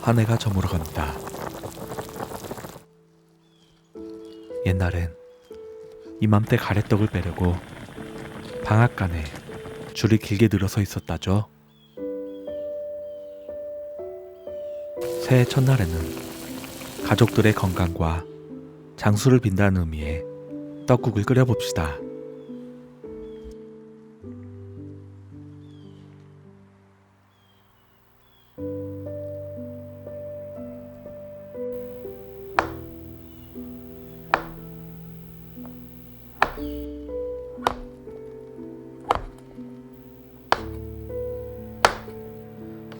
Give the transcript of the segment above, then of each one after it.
한 해가 저물어 갑니다. 옛날엔 이맘때 가래떡을 빼려고 방앗간에 줄이 길게 늘어서 있었다죠. 새해 첫날에는 가족들의 건강과 장수를 빈다는 의미에 떡국을 끓여봅시다.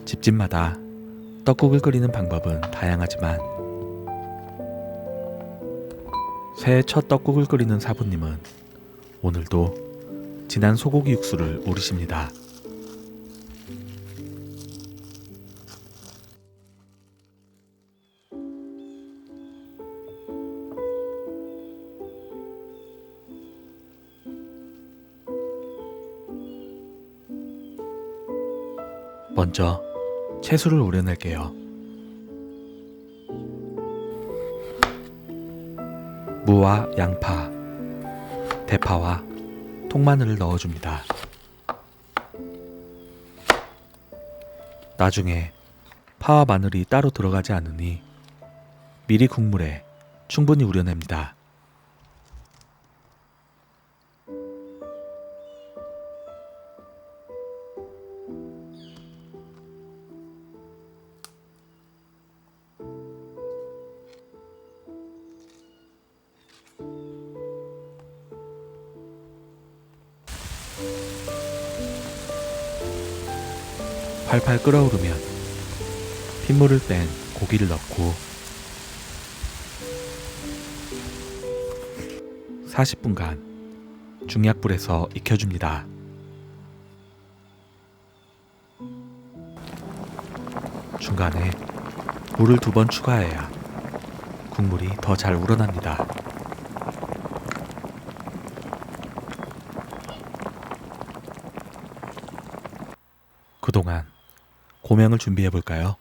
집집마다 떡국을 끓이는 방법은 다양하지만 새해 첫 떡국을 끓이는 사부님은 오늘도 진한 소고기 육수를 우리십니다. 먼저 채소를 우려낼게요. 무와 양파, 대파와 통마늘을 넣어줍니다. 나중에 파와 마늘이 따로 들어가지 않으니 미리 국물에 충분히 우려냅니다. 팔팔 끓어오르면 핏물을 뺀 고기를 넣고 40분간 중약불에서 익혀줍니다. 중간에 물을 2번 추가해야 국물이 더 잘 우러납니다. 그동안 고명을 준비해 볼까요?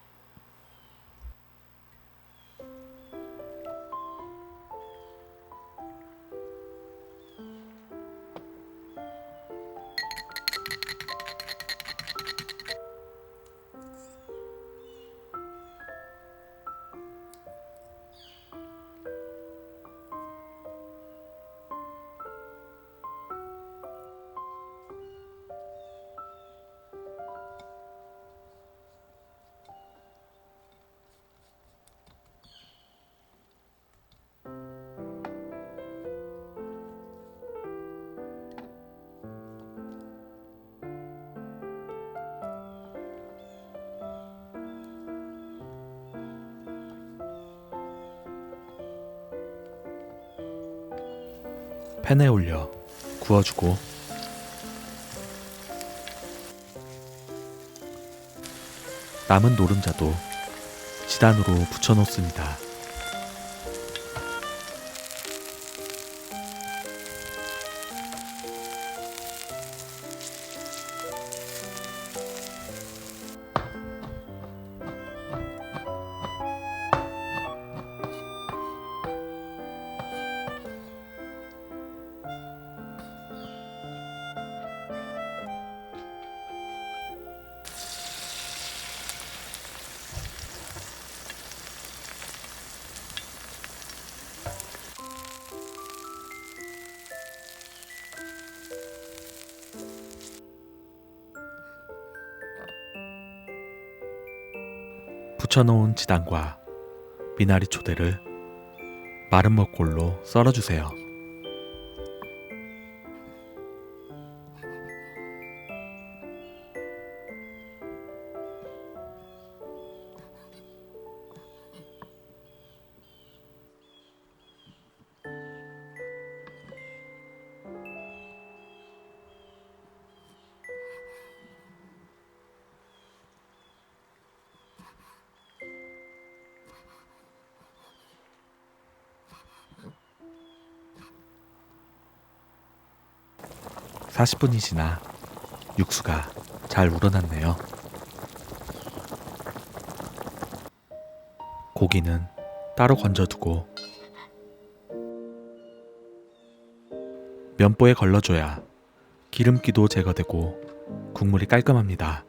팬에 올려 구워주고 남은 노른자도 지단으로 붙여놓습니다. 붙여놓은 지단과 미나리 초대를 마른 먹골로 썰어주세요. (40분이) 지나 육수가 잘 우러났네요. 고기는 따로 건져두고 면보에 걸러줘야 기름기도 제거되고 국물이 깔끔합니다.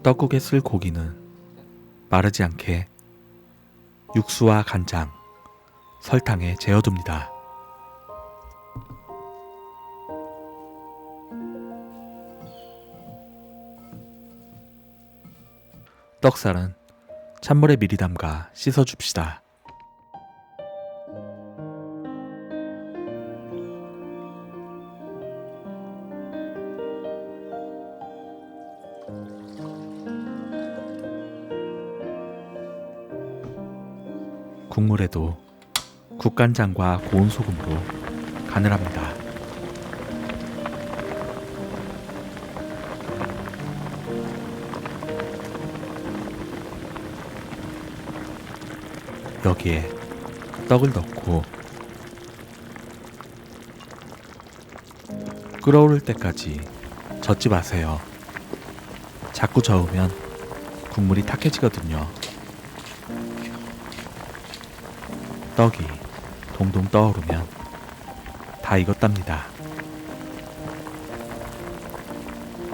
떡국에 쓸 고기는 마르지 않게 육수와 간장, 설탕에 재워둡니다. 떡살은 찬물에 미리 담가 씻어줍시다. 국물에도 국간장과 고운 소금으로 간을 합니다. 여기에 떡을 넣고 끓어오를 때까지 젓지 마세요. 자꾸 저으면 국물이 탁해지거든요. 떡이 동동 떠오르면 다 익었답니다.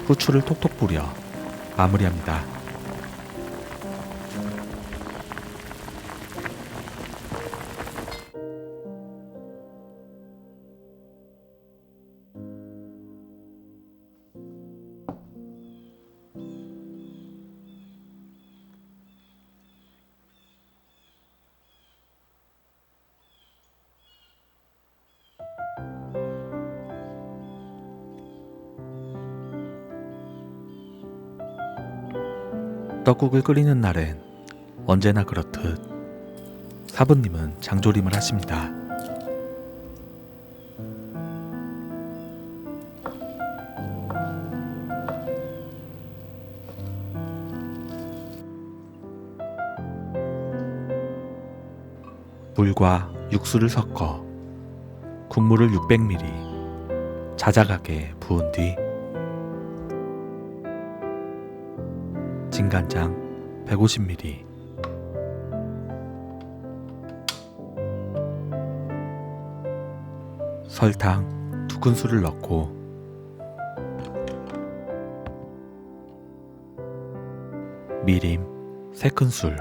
후추를 톡톡 뿌려 마무리합니다. 떡국을 끓이는 날엔 언제나 그렇듯 사부님은 장조림을 하십니다. 물과 육수를 섞어 국물을 600ml 자작하게 부은 뒤 진간장 150ml, 설탕 2큰술을 넣고 미림 3큰술,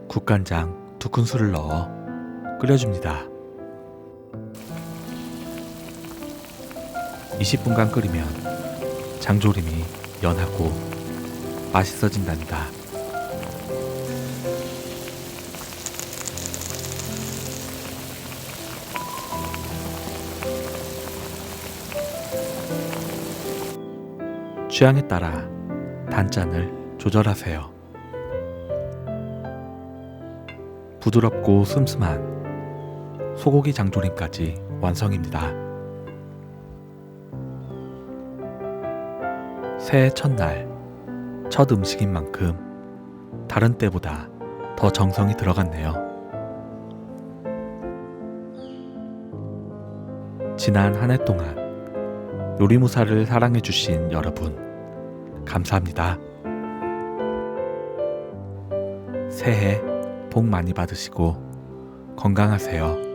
국간장 2큰술을 넣어 끓여줍니다. 20분간 끓이면 장조림이 연하고 맛있어진답니다. 취향에 따라 단짠을 조절하세요. 부드럽고 슴슴한 소고기 장조림까지 완성입니다. 새해 첫날 첫 음식인 만큼 다른 때보다 더 정성이 들어갔네요. 지난 한 해 동안 요리무사를 사랑해주신 여러분 감사합니다. 새해 복 많이 받으시고 건강하세요.